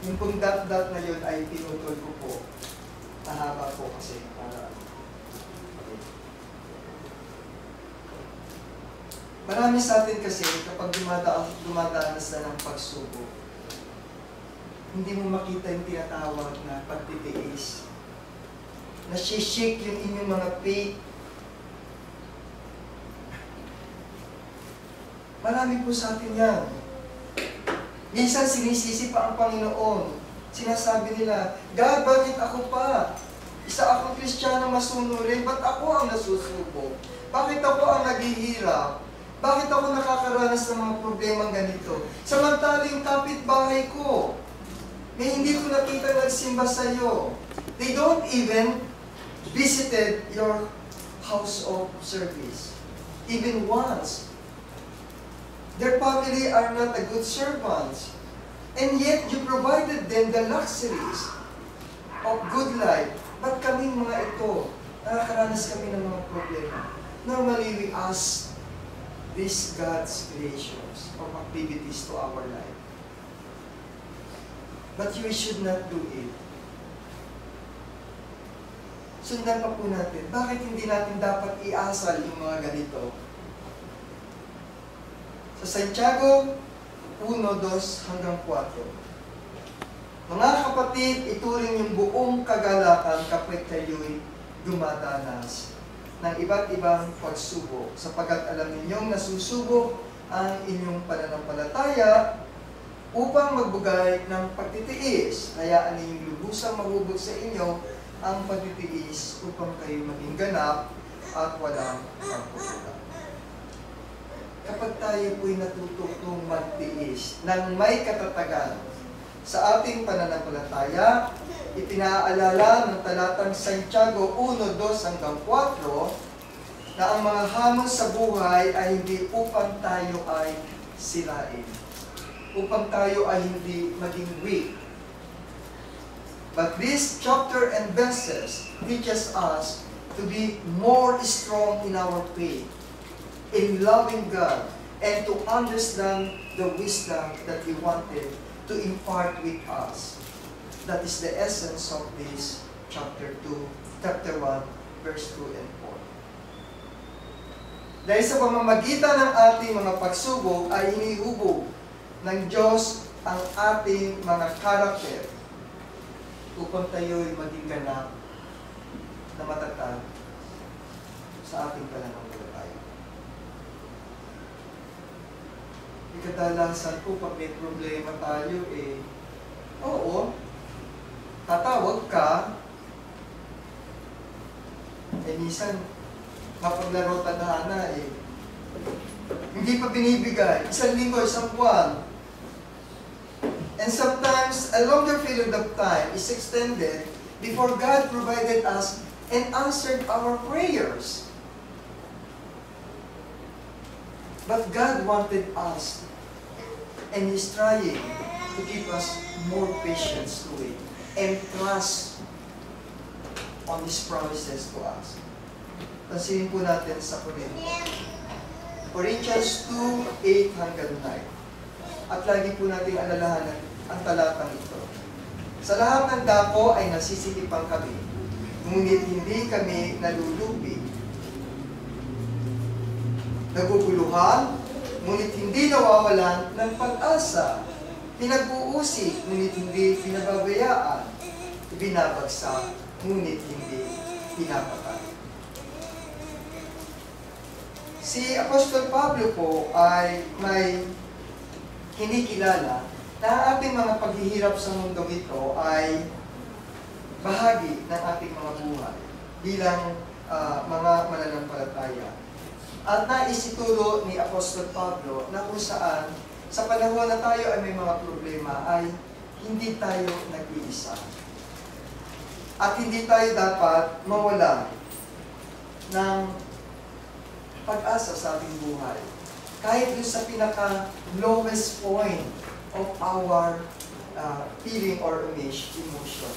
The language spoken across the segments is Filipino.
Yung pong dot-dot na yun ay pinutol ko po. Mahaba po kasi para... Marami sa atin kasi kapag dumadanas na ng pagsubok, hindi mo makita yung tinatawag na pagtitiis. Nasishake yung inyong mga faith. Marami po sa atin yan. Minsan sinisisi pa ang Panginoon. Sinasabi nila, God, bakit ako pa? Isa akong Kristiyano masunurin, ba't ako ang nasusubok? Bakit ako ang naghihirap? Bakit ako nakakaranas ng mga problemang ganito? Samantala yung kapitbahay ko, may hindi ko nakita nagsimba sa iyo. They don't even visited your house of service. Even once. Their family are not a good servants. And yet, you provided them the luxuries of good life. But kaming mga ito, nakakaranas kami ng mga problema. Normally, we ask these God's creations of activities to our life. But you should not do it. Sundan pa po natin, bakit hindi natin dapat iasal yung mga ganito? Sa Santiago 1:2 hanggang 4. Mga kapatid, ituring yung buong kagalakan kapag kayo'y dumadanas ng iba't ibang pagsubok, sapagkat alam ninyong nasusubok ang inyong pananampalataya upang magbugay ng pagtitiis. Hayaan ninyong lubusang mahubog sa inyo ang pagtitiis upang kayo maging ganap at walang pagkukulang. Kapag tayo po'y natututong magtiis ng may katatagan sa ating pananampalataya, ipinaalala ng talatang Santiago 1:2 hanggang 4 na ang mga hamon sa buhay ay hindi upang tayo ay sirain, upang tayo ay hindi maging weak. But this chapter and verses teaches us to be more strong in our faith, in loving God, and to understand the wisdom that He wanted to impart with us. That is the essence of this chapter 1, verse 2 and 4. Dahil sa pamamagitan ng ating mga pagsubok ay hinihubog ng Diyos ang ating mga karakter upang tayo'y maging ganap na matatag sa ating pananampalataya. Kadalasan po pag may problema tayo oo, tatawag ka, minsan mapaglaro tadhana hindi pa binibigay, 1 linggo, 1 buwan. And sometimes a longer period of time is extended before God provided us and answered our prayers. But God wanted us, and He's trying to give us more patience to it and trust on His promises to us. Pansinin po natin sa Corinthians 2:8 hanggang 9. At lagi po natin alalahanan ang talatang ito. Sa lahat ng dako ay nasisitipan kami, ngunit hindi kami nalulubi. Naguguluhan, ngunit hindi nawawalan ng pag-asa. Pinag-uusig, ngunit hindi pinababayaan. Binabagsak, ngunit hindi pinapatay. Si Apostol Pablo po ay may kinikilala na ang ating mga paghihirap sa mundong ito ay bahagi ng ating mga buhay bilang mga mananampalataya. At naisituro ni Apostol Pablo na kung saan sa panahon na tayo ay may mga problema ay hindi tayo nag-iisa. At hindi tayo dapat mawala ng pag-asa sa ating buhay. Kahit doon sa pinaka-lowest point of our feeling or emotion.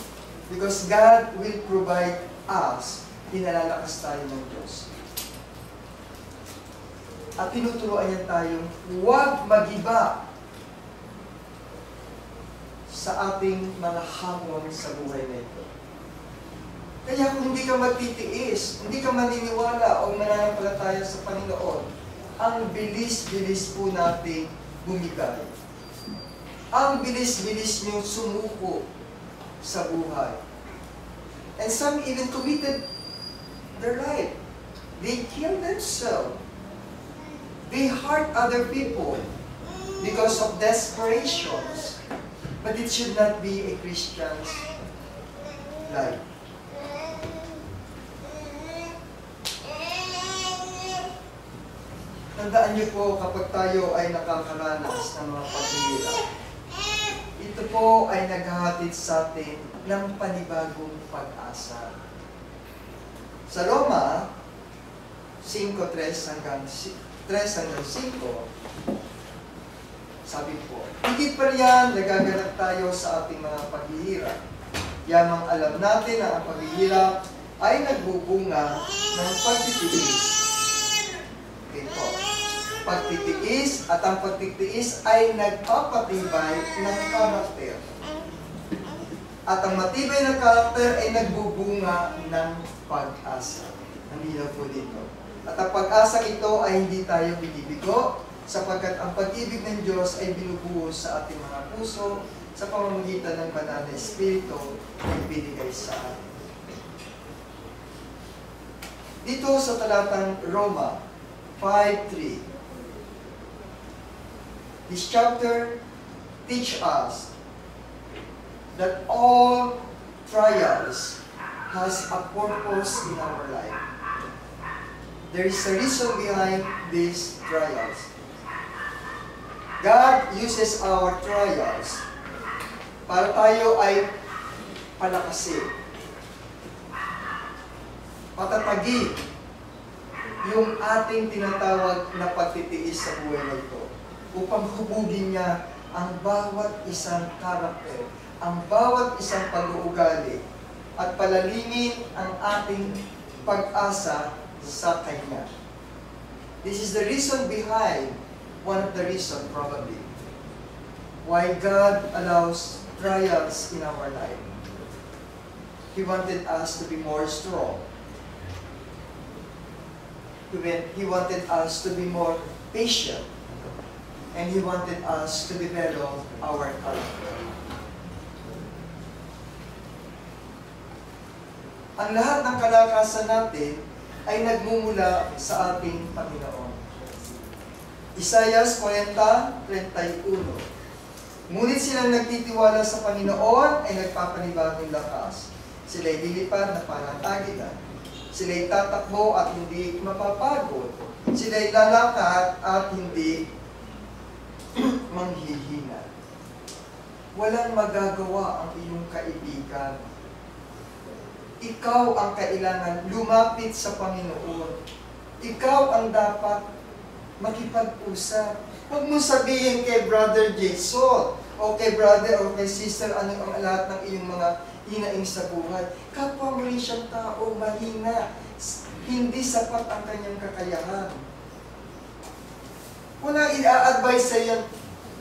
Because God will provide us, pinalalakas tayo ng Diyos. At tinuturuan niya tayong huwag mag-iba sa sa ating mga hamon sa buhay na ito. Kaya kung hindi ka magtitiis, hindi ka maniniwala o mananampalataya sa Panginoon, ang bilis-bilis po natin bumigay. Ang bilis-bilis niyong sumuko sa buhay. And some even committed their life. They killed themselves. They hurt other people because of desperations. But it should not be a Christian's life. Tandaan niyo po, kapag tayo ay nakakaranas ng mga paghihirap, ito po ay naghahatid sa atin ng panibagong pag-asa. Sa Roma 5:3 hanggang 5, sabi po, higit pa riyan, nagaganap tayo sa ating mga paghihirap. Yamang alam natin na ang paghihirap ay nagbubunga ng pagtitiis. Okay po. Pagtitiis at ang pagtitiis ay nagpapatibay ng karakter. At ang matibay na karakter ay nagbubunga ng pag-asa. Ang linaw po dito. At ang pag-asa ito ay hindi tayo binibigo sapagkat ang pag-ibig ng Diyos ay binubuhos sa ating mga puso sa pamamagitan ng banal na Espiritu na ibinigay sa atin. Dito sa talatang Roma 5:3, this chapter teach us that all trials has a purpose in our life. There is a reason behind these trials. God uses our trials para tayo ay palakasin, patatagin yung ating tinatawag na pagtitiis sa buhay na ito, upang hubugin niya ang bawat isang karakter, ang bawat isang pag-uugali, at palalimin ang ating pag-asa sa Kanya. This is the reason behind, one of the reasons probably, why God allows trials in our life. He wanted us to be more strong. He wanted us to be more patient. And He wanted us to develop our character. Ang lahat ng kalakasan natin ay nagmumula sa ating Panginoon. Isaiah 40:31. Ngunit silang nagtitiwala sa Panginoon ay nagpapanibagong lakas. Sila'y lilipad na parang agila. Sila'y tatakbo at hindi mapapagod. Sila'y lalakad at hindi manghihina. Walang magagawa ang iyong kaibigan. Ikaw ang kailangan lumapit sa Panginoon. Ikaw ang dapat makipag-usap. Huwag mo sabihin kay Brother Jason, o kay brother, o kay sister, ano ang lahat ng iyong mga hinaing sa buhay. Kapwa mo rin siyang tao, mahina. Hindi sapat ang kanyang kakayahan. Wala i-advise sa iyo,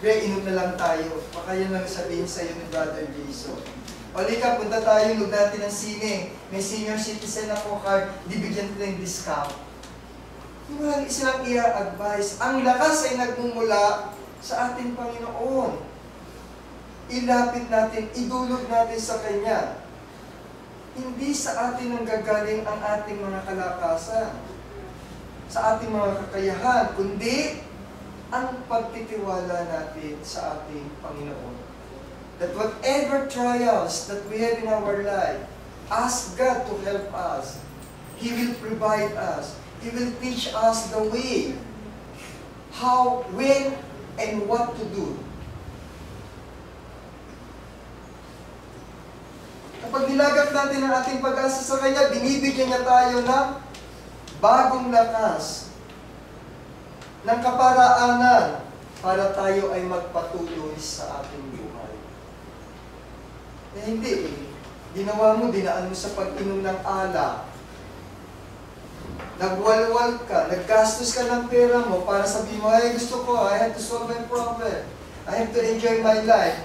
inom na lang tayo. Baka yan lang sabihin sa iyo ni Brother Jason. Halika, punta tayo, lug natin ng sine. May senior citizen ako card, di bigyan natin ng discount. Walang silang i-advise. Ang lakas ay nagmumula sa ating Panginoon. Ilapit natin, idulog natin sa Kanya. Hindi sa atin ang gagaling ang ating mga kalakasan, sa ating mga kakayahan, kundi ang pagtitiwala natin sa ating Panginoon. That whatever trials that we have in our life, ask God to help us. He will provide us. He will teach us the way, how, when, and what to do. Kapag nilagak natin ang ating pag-asa sa Kanya, binibigyan niya tayo ng bagong lakas, ng kaparaanan, para tayo ay magpatuloy sa ating buhay. Eh hindi eh. Ginawa mo, dinaan mo sa pag-inom ng alak. Nagwalwal ka, naggastos ka ng pera mo para sabihin mo, ay gusto ko, I have to solve my problem. I have to enjoy my life.